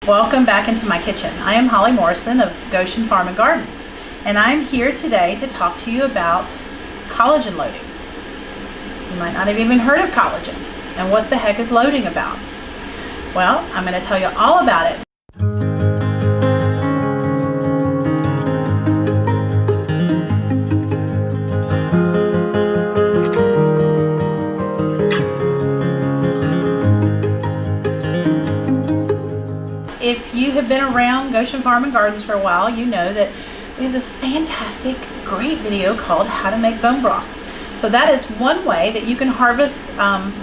Welcome back into my kitchen. I am Holly Morrison of Goshen Farm and Gardens, and I'm here today to talk to you about collagen loading. You might not have even heard of collagen, and what the heck is loading about? Well, I'm going to tell you all about it. If you have been around Goshen Farm and Gardens for a while, you know that we have this fantastic, great video called How to Make Bone Broth. So that is one way that you can harvest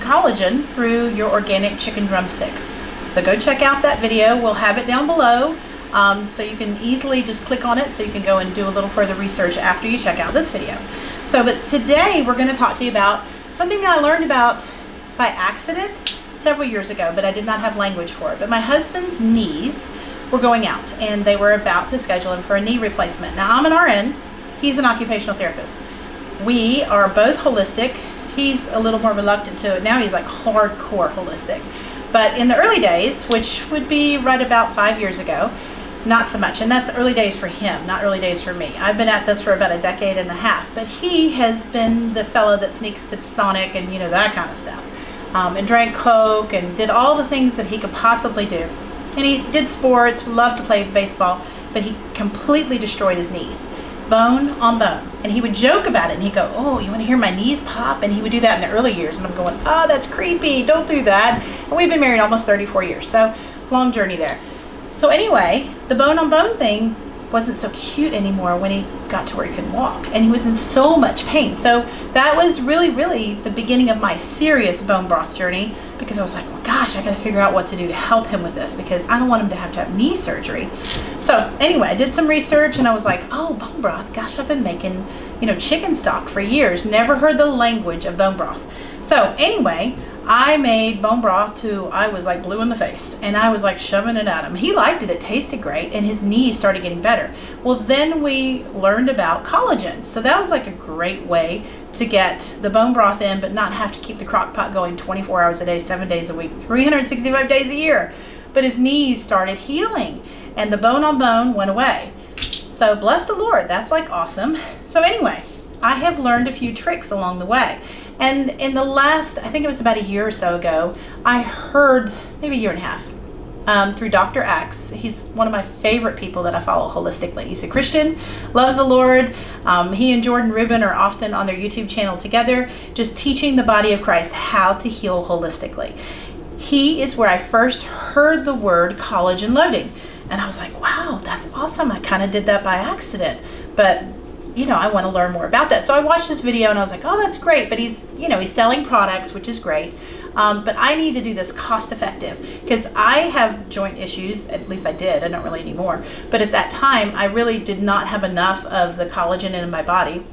collagen through your organic chicken drumsticks. So go check out that video. We'll have it down below so you can easily just click on it so you can go and do a little further research after you check out this video. But today we're going to talk to you about something that I learned about by accident several years ago, but I did not have language for it. But my husband's knees were going out and they were about to schedule him for a knee replacement. Now I'm an RN, he's an occupational therapist. We are both holistic. He's a little more reluctant to it. Now he's like hardcore holistic. But in the early days, which would be right about 5 years ago, not so much. And that's early days for him, not early days for me. I've been at this for about a decade and a half, but he has been the fellow that sneaks to Sonic and that kind of stuff. And drank Coke and did all the things that he could possibly do. And he did sports, loved to play baseball, but he completely destroyed his knees, bone on bone. And he would joke about it and he'd go, "Oh, you want to hear my knees pop?" And he would do that in the early years. And I'm going, "Oh, that's creepy, don't do that." And we've been married almost 34 years, so long journey there. So anyway, the bone on bone thing wasn't so cute anymore when he got to where he could walk, and he was in so much pain. So that was really the beginning of my serious bone broth journey, because I was like, well, gosh, I got to figure out what to do to help him with this, because I don't want him to have knee surgery. So anyway, I did some research and I was like, oh, bone broth, gosh, I've been making chicken stock for years, never heard the language of bone broth. So anyway, I made bone broth till I was like blue in the face, and I was like shoving it at him. He liked it, it tasted great, and his knees started getting better. Well, then we learned about collagen. So that was like a great way to get the bone broth in, but not have to keep the crock pot going 24 hours a day, 7 days a week, 365 days a year. But his knees started healing, and the bone on bone went away. So bless the Lord, that's like awesome. So anyway, I have learned a few tricks along the way. And in the last, I think it was about a year or so ago, I heard, maybe a year and a half, through Dr. Axe. He's one of my favorite people that I follow holistically. He's a Christian, loves the Lord. He and Jordan Rubin are often on their YouTube channel together, just teaching the body of Christ how to heal holistically. He is where I first heard the word collagen loading. And I was like, wow, that's awesome. I kind of did that by accident. But I want to learn more about that. So I watched this video and I was like, oh, that's great. But he's selling products, which is great. But I need to do this cost effective, because I have joint issues. At least I did. I don't really anymore. But at that time, I really did not have enough of the collagen in my body.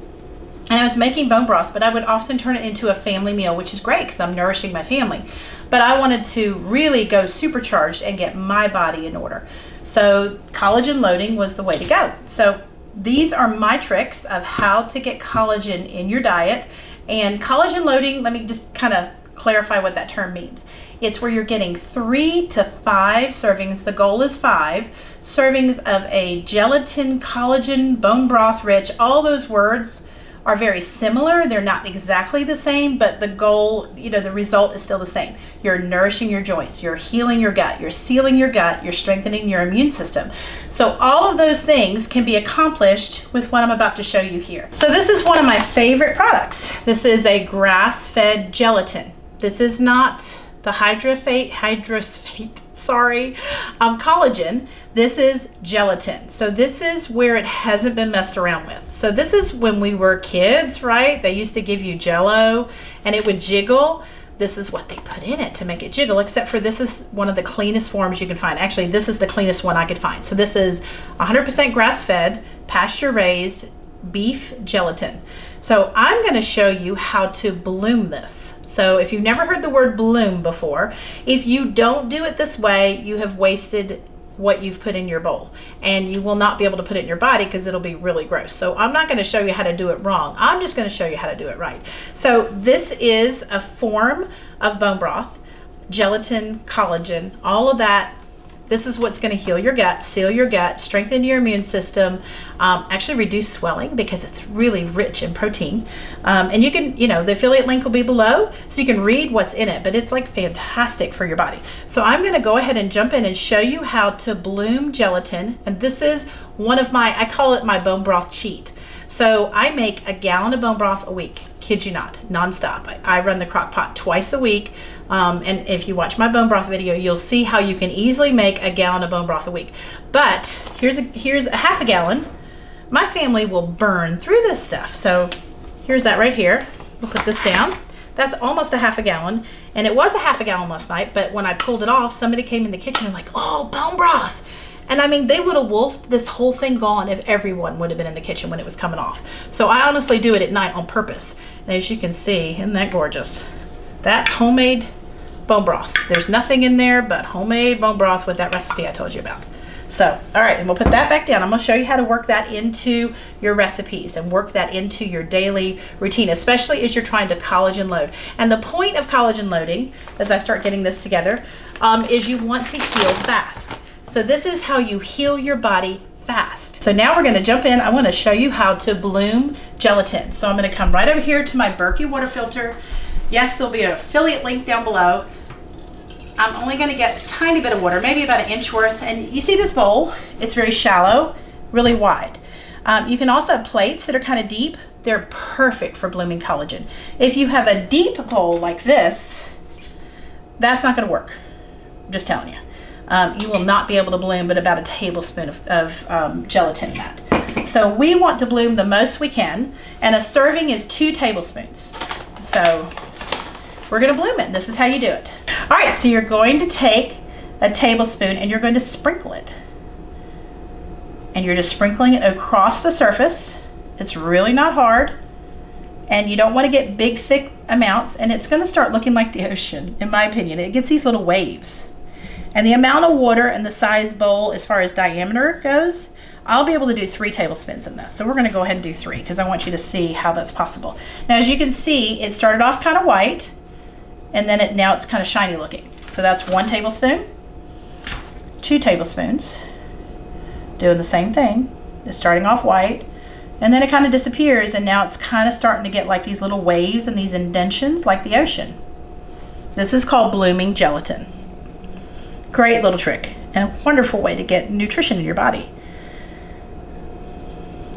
And I was making bone broth, but I would often turn it into a family meal, which is great because I'm nourishing my family. But I wanted to really go supercharged and get my body in order. So collagen loading was the way to go. So these are my tricks of how to get collagen in your diet. And collagen loading, let me just kind of clarify what that term means. It's where you're getting 3 to 5 servings, the goal is 5 servings of a gelatin, collagen, bone broth rich. All those words are very similar. They're not exactly the same, but the goal, the result is still the same. You're nourishing your joints, you're healing your gut, you're sealing your gut, you're strengthening your immune system. So all of those things can be accomplished with what I'm about to show you here. So this is one of my favorite products. This is a grass-fed gelatin. This is not the hydrophate, collagen. This is gelatin. So this is where it hasn't been messed around with. So this is when we were kids, right? They used to give you Jell-O and it would jiggle. This is what they put in it to make it jiggle, except for this is one of the cleanest forms you can find. Actually, this is the cleanest one I could find. So this is 100% grass-fed, pasture-raised beef gelatin. So I'm going to show you how to bloom this. So if you've never heard the word bloom before, if you don't do it this way, you have wasted what you've put in your bowl, and you will not be able to put it in your body because it'll be really gross. So I'm not going to show you how to do it wrong. I'm just going to show you how to do it right. So this is a form of bone broth, gelatin, collagen, all of that This is what's going to heal your gut, seal your gut, strengthen your immune system, actually reduce swelling because it's really rich in protein. And you can, the affiliate link will be below so you can read what's in it, but it's like fantastic for your body. So I'm going to go ahead and jump in and show you how to bloom gelatin. And this is one of I call it my bone broth cheat. So I make a gallon of bone broth a week, kid you not, nonstop. I run the crock pot twice a week. And if you watch my bone broth video, you'll see how you can easily make a gallon of bone broth a week. But here's a half a gallon. My family will burn through this stuff. So here's that right here. We'll put this down. That's almost a half a gallon. And it was a half a gallon last night, but when I pulled it off, somebody came in the kitchen and like, oh, bone broth. And I mean, they would have wolfed this whole thing gone if everyone would have been in the kitchen when it was coming off. So I honestly do it at night on purpose. And as you can see, isn't that gorgeous? That's homemade bone broth. There's nothing in there but homemade bone broth with that recipe I told you about. So, all right, and we'll put that back down. I'm gonna show you how to work that into your recipes and work that into your daily routine, especially as you're trying to collagen load. And the point of collagen loading, as I start getting this together, is you want to heal fast. So this is how you heal your body fast. So now we're gonna jump in. I wanna show you how to bloom gelatin. So I'm gonna come right over here to my Berkey water filter. Yes, there'll be an affiliate link down below. I'm only gonna get a tiny bit of water, maybe about 1 inch worth. And you see this bowl? It's very shallow, really wide. You can also have plates that are kind of deep. They're perfect for blooming collagen. If you have a deep bowl like this, that's not gonna work. I'm just telling you. You will not be able to bloom but about a tablespoon of gelatin in that. So we want to bloom the most we can, and a serving is 2 tablespoons. So we're gonna bloom it. This is how you do it. All right, so you're going to take a tablespoon and you're going to sprinkle it. And you're just sprinkling it across the surface. It's really not hard. And you don't want to get big, thick amounts, and it's gonna start looking like the ocean, in my opinion. It gets these little waves. And the amount of water and the size bowl as far as diameter goes, I'll be able to do 3 tablespoons in this. So we're gonna go ahead and do 3 because I want you to see how that's possible. Now, as you can see, it started off kind of white, and then now it's kind of shiny looking. So that's 1 tablespoon, 2 tablespoons, doing the same thing. It's starting off white, and then it kind of disappears, and now it's kind of starting to get like these little waves and these indentions like the ocean. This is called blooming gelatin. Great little trick and a wonderful way to get nutrition in your body.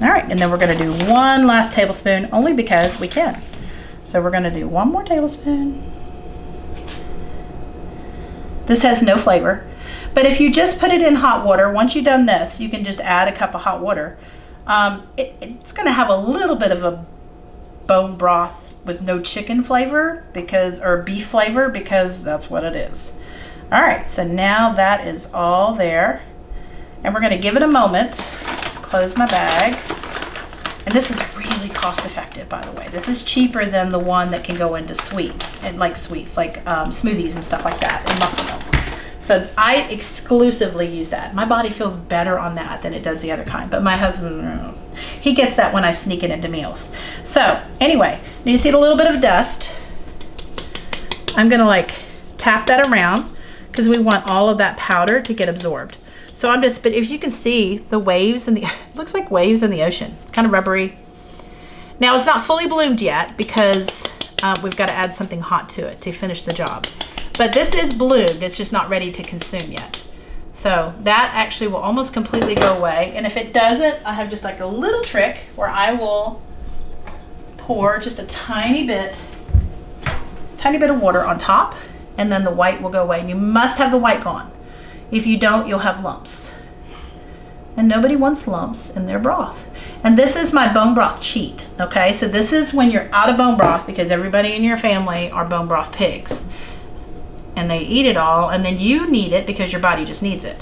All right, and then we're gonna do 1 last tablespoon only because we can. So we're gonna do 1 more tablespoon. This has no flavor, but if you just put it in hot water, once you've done this, you can just add a cup of hot water. It's gonna have a little bit of a bone broth with no chicken flavor or beef flavor because that's what it is. All right, so now that is all there. And we're gonna give it a moment, close my bag. And this is really cost effective, by the way. This is cheaper than the one that can go into sweets, like smoothies and stuff like that, and muscle milk. So I exclusively use that. My body feels better on that than it does the other kind, but my husband, he gets that when I sneak it into meals. So anyway, now you see a little bit of dust. I'm gonna tap that around because we want all of that powder to get absorbed. So but if you can see the waves it looks like waves in the ocean. It's kind of rubbery. Now it's not fully bloomed yet because we've got to add something hot to it to finish the job. But this is bloomed, it's just not ready to consume yet. So that actually will almost completely go away. And if it doesn't, I have just like a little trick where I will pour just a tiny bit of water on top, and then the white will go away. And you must have the white gone. If you don't, you'll have lumps. And nobody wants lumps in their broth. And this is my bone broth cheat, okay? So this is when you're out of bone broth because everybody in your family are bone broth pigs. And they eat it all, and then you need it because your body just needs it.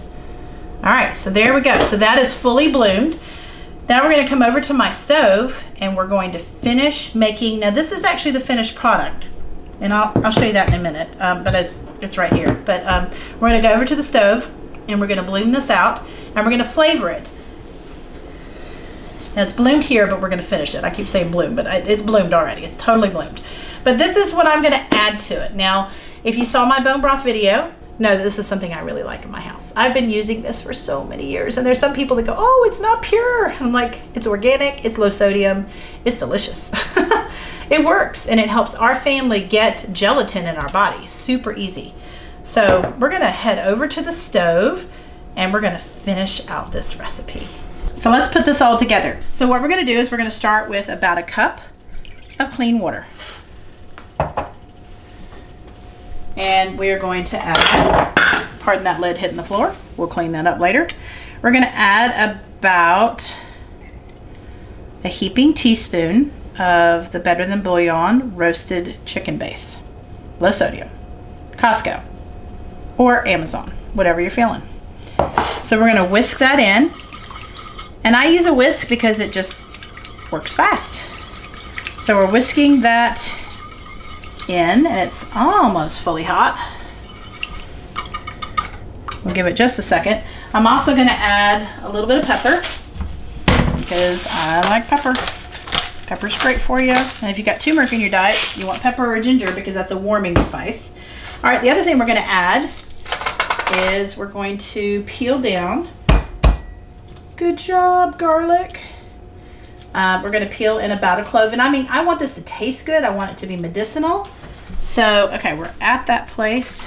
All right, so there we go. So that is fully bloomed. Now we're gonna come over to my stove and we're going to finish making, now this is actually the finished product. And I'll show you that in a minute, but it's right here. But we're gonna go over to the stove and we're gonna bloom this out and we're gonna flavor it. Now it's bloomed here, but we're gonna finish it. I keep saying bloom, but it's bloomed already. It's totally bloomed. But this is what I'm gonna add to it. Now, if you saw my bone broth video, know that this is something I really like in my house. I've been using this for so many years, and there's some people that go, oh, it's not pure. I'm like, it's organic, it's low sodium, it's delicious. It works, and it helps our family get gelatin in our body. Super easy. So we're gonna head over to the stove, and we're gonna finish out this recipe. So let's put this all together. So what we're gonna do is we're gonna start with about a cup of clean water. And we're going to add, pardon that lid hitting the floor, we'll clean that up later. We're gonna add about a heaping teaspoon of the Better Than Bouillon roasted chicken base. Low sodium. Costco or Amazon, whatever you're feeling. So we're gonna whisk that in. And I use a whisk because it just works fast. So we're whisking that in, and it's almost fully hot. We'll give it just a second. I'm also gonna add a little bit of pepper because I like pepper. Pepper's great for you. And if you've got turmeric in your diet, you want pepper or ginger because that's a warming spice. All right, the other thing we're gonna add is we're going to peel down. Good job, garlic. We're gonna peel in about a clove. And I mean, I want this to taste good. I want it to be medicinal. So, okay, we're at that place.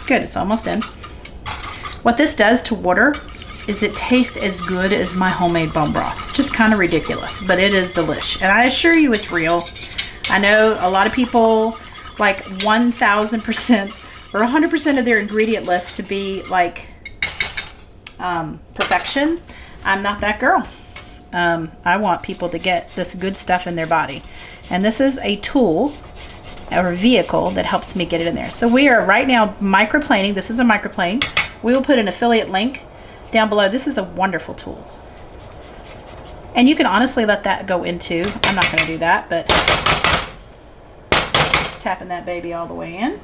Good, it's almost in. What this does to water is it tastes as good as my homemade bone broth. Just kind of ridiculous, but it is delish. And I assure you it's real. I know a lot of people like 1000% or 100% of their ingredient list to be like perfection. I'm not that girl. I want people to get this good stuff in their body. And this is a tool or a vehicle that helps me get it in there. So we are right now microplaning. This is a microplane. We will put an affiliate link down below. This is a wonderful tool. And you can honestly let that go into, I'm not gonna do that, but tapping that baby all the way in.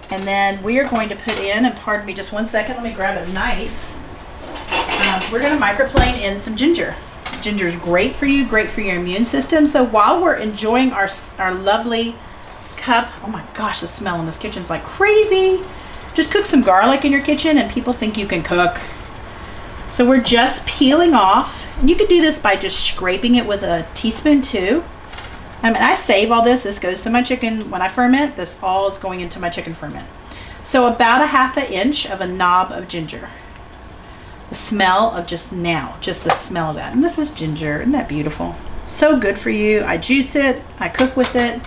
And then we are going to put in, and pardon me just one second, let me grab a knife. We're gonna microplane in some ginger. Ginger is great for you, great for your immune system. So while we're enjoying our lovely cup, oh my gosh, the smell in this kitchen is like crazy. Just cook some garlic in your kitchen and people think you can cook. So we're just peeling off, and you could do this by just scraping it with a teaspoon too. I mean, I save all this. This goes to my chicken when I ferment. This all is going into my chicken ferment. So about a ½ inch of a knob of ginger. The smell of just the smell of that. And this is ginger. Isn't that beautiful? So good for you. I juice it. I cook with it.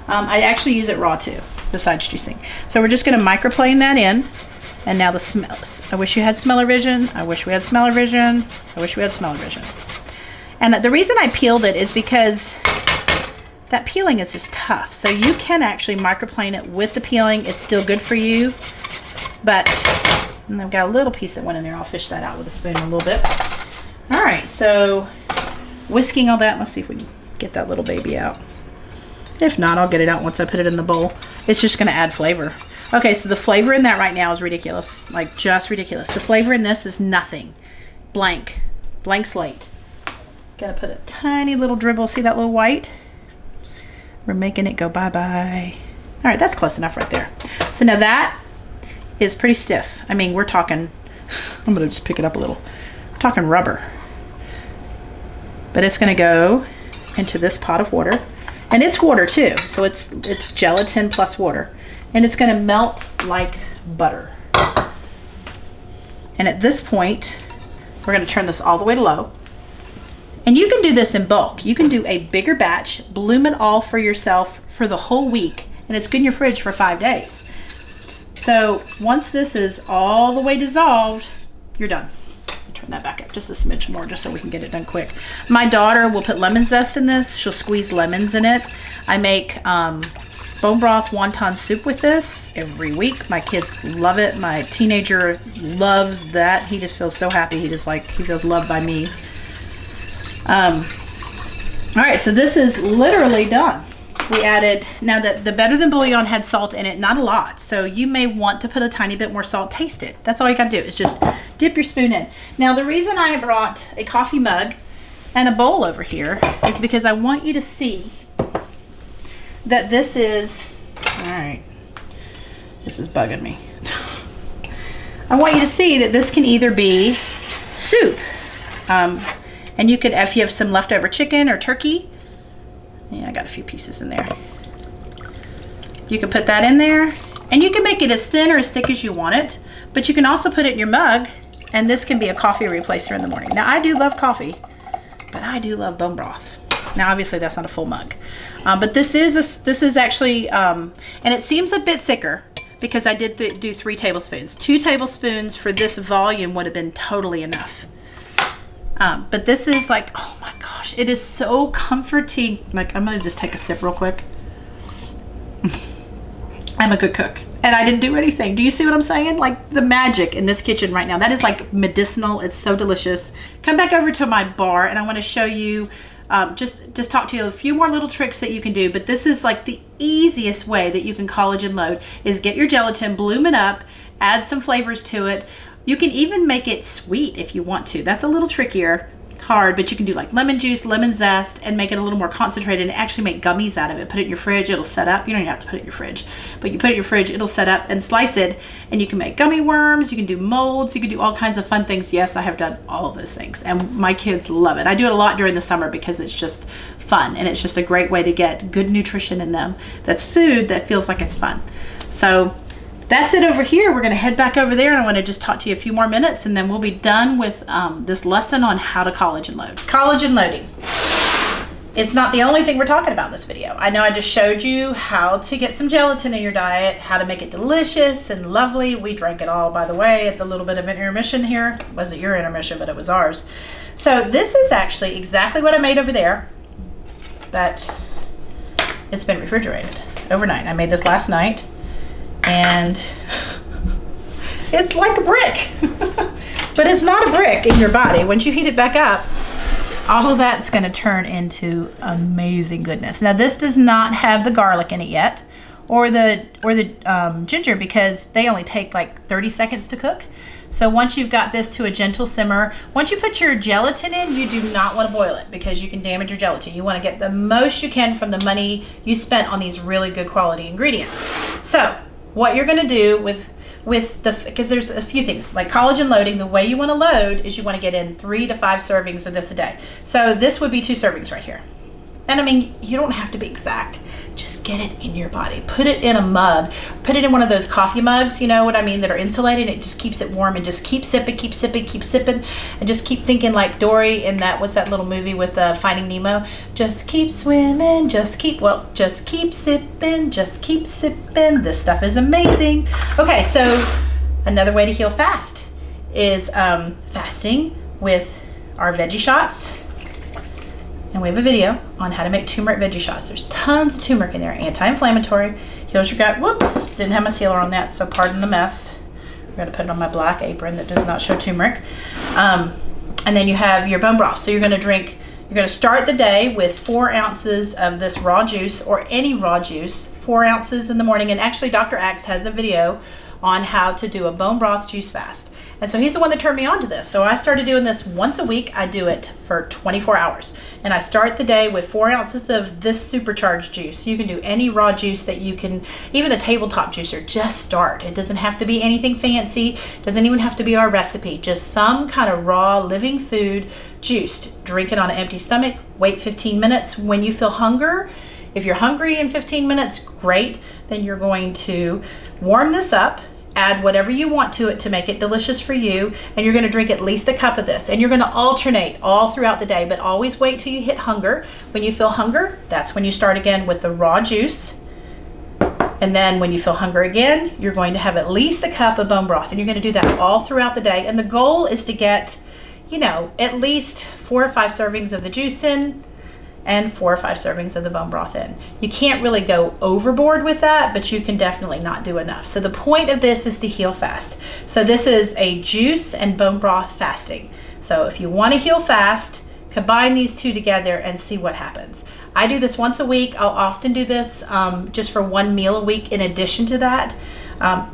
I actually use it raw too, besides juicing. So we're just going to microplane that in. And now the smells. I wish you had smell-o-vision. I wish we had smell-o-vision. I wish we had smell-o-vision. And the reason I peeled it is because that peeling is just tough. So you can actually microplane it with the peeling. It's still good for you. But, and I've got a little piece that went in there. I'll fish that out with a spoon a little bit. All right, so whisking all that. Let's see if we can get that little baby out. If not, I'll get it out once I put it in the bowl. It's just gonna add flavor. Okay, so the flavor in that right now is ridiculous. Like, just ridiculous. The flavor in this is nothing. Blank slate. Gonna put a tiny little dribble. See that little white? We're making it go bye-bye. All right, that's close enough right there. So now that is pretty stiff. I mean, we're talking, I'm gonna just pick it up a little. We're talking rubber. But it's gonna go into this pot of water. And it's water too, so it's gelatin plus water. And it's gonna melt like butter. And at this point, we're gonna turn this all the way to low. And you can do this in bulk. You can do a bigger batch, bloom it all for yourself for the whole week, and it's good in your fridge for 5 days. So once this is all the way dissolved, you're done. Turn that back up just a smidge more just so we can get it done quick. My daughter will put lemon zest in this. She'll squeeze lemons in it. I make bone broth wonton soup with this every week. My kids love it. My teenager loves that. He just feels so happy. He feels loved by me. All right, so this is literally done. We added, now that the Better Than Bouillon had salt in it, not a lot. So you may want to put a tiny bit more salt, taste it. That's all you gotta do is just dip your spoon in. Now the reason I brought a coffee mug and a bowl over here is because I want you to see that this is, all right, This is bugging me. I want you to see that this can either be soup. And you could, if you have some leftover chicken or turkey, yeah, I got a few pieces in there. You can put that in there, and you can make it as thin or as thick as you want it, but you can also put it in your mug, and this can be a coffee replacer in the morning. Now, I do love coffee, but I do love bone broth. Now, obviously, that's not a full mug, but this is actually, and it seems a bit thicker because I did do 3 tablespoons. 2 tablespoons for this volume would have been totally enough. But this is like, oh my gosh, it is so comforting. Like, I'm gonna just take a sip real quick. I'm a good cook, and I didn't do anything. Do you see what I'm saying? Like, the magic in this kitchen right now, that is like medicinal. It's so delicious. Come back over to my bar, and I want to show you, just talk to you a few more little tricks that you can do. But this is like the easiest way that you can collagen load, is get your gelatin, bloom it up, add some flavors to it. You can even make it sweet if you want to. That's a little trickier, hard, but you can do like lemon juice, lemon zest, and make it a little more concentrated and actually make gummies out of it. Put it in your fridge, it'll set up. You don't even have to put it in your fridge, but you put it in your fridge, it'll set up, and slice it, and you can make gummy worms, you can do molds, you can do all kinds of fun things. Yes, I have done all of those things, and my kids love it. I do it a lot during the summer because it's just fun, and it's just a great way to get good nutrition in them. That's food that feels like it's fun. So that's it over here. We're gonna head back over there, and I wanna just talk to you a few more minutes, and then we'll be done with this lesson on how to collagen load. Collagen loading. It's not the only thing we're talking about in this video. I know I just showed you how to get some gelatin in your diet, how to make it delicious and lovely. We drank it all, by the way, at the little bit of an intermission here. It wasn't your intermission, but it was ours. So this is actually exactly what I made over there, but it's been refrigerated overnight. I made this last night, and it's like a brick. But it's not a brick in your body. Once you heat it back up, all of that's going to turn into amazing goodness. Now, this does not have the garlic in it yet, or the ginger, because they only take like 30 seconds to cook. So once you've got this to a gentle simmer, once you put your gelatin in, you do not want to boil it because you can damage your gelatin. You want to get the most you can from the money you spent on these really good quality ingredients. So what you're going to do because there's a few things like collagen loading. The way you want to load is you want to get in 3 to 5 servings of this a day. So this would be 2 servings right here. And I mean, you don't have to be exact. Just get it in your body. Put it in a mug. Put it in one of those coffee mugs, you know what I mean, that are insulated. It just keeps it warm, and just keep sipping, keep sipping, keep sipping, and just keep thinking like Dory in that, what's that little movie with Finding Nemo? Just keep swimming, just keep sipping, just keep sipping. This stuff is amazing. Okay, so another way to heal fast is fasting with our veggie shots. And we have a video on how to make turmeric veggie shots. There's tons of turmeric in there. Anti-inflammatory, heals your gut. Whoops, didn't have my sealer on that, so pardon the mess. I'm gonna put it on my black apron that does not show turmeric. And then you have your bone broth. So you're gonna start the day with 4 ounces of this raw juice, or any raw juice, 4 ounces in the morning. And actually Dr. Axe has a video on how to do a bone broth juice fast. And so he's the one that turned me on to this. So I started doing this once a week. I do it for 24 hours. And I start the day with 4 ounces of this supercharged juice. You can do any raw juice that you can, even a tabletop juicer, just start. It doesn't have to be anything fancy. Doesn't even have to be our recipe. Just some kind of raw living food juiced. Drink it on an empty stomach. Wait 15 minutes. When you feel hunger, if you're hungry in 15 minutes, great. Then you're going to warm this up. Add whatever you want to it to make it delicious for you, and you're going to drink at least a cup of this, and you're going to alternate all throughout the day, but always wait till you hit hunger. When you feel hunger, that's when you start again with the raw juice, and then when you feel hunger again, you're going to have at least a cup of bone broth, and you're going to do that all throughout the day. And the goal is to get, you know, at least 4 or 5 servings of the juice in, and 4 or 5 servings of the bone broth in. You can't really go overboard with that, but you can definitely not do enough. So the point of this is to heal fast. So this is a juice and bone broth fasting. So if you want to heal fast, combine these 2 together and see what happens. I do this once a week. I'll often do this just for 1 meal a week in addition to that.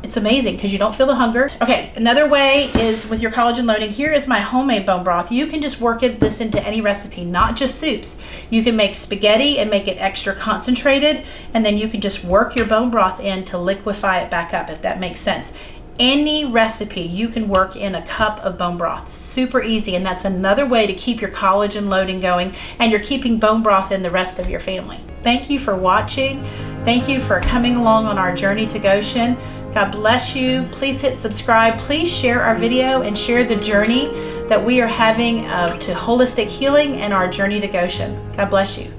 It's amazing because you don't feel the hunger. Okay, another way is with your collagen loading. Here is my homemade bone broth. You can just work this into any recipe, not just soups. You can make spaghetti and make it extra concentrated, and then you can just work your bone broth in to liquefy it back up, if that makes sense. Any recipe you can work in a cup of bone broth. Super easy, and that's another way to keep your collagen loading going, and you're keeping bone broth in the rest of your family. Thank you for watching. Thank you for coming along on our journey to Goshen. God bless you. Please hit subscribe. Please share our video and share the journey that we are having to holistic healing and our journey to Goshen. God bless you.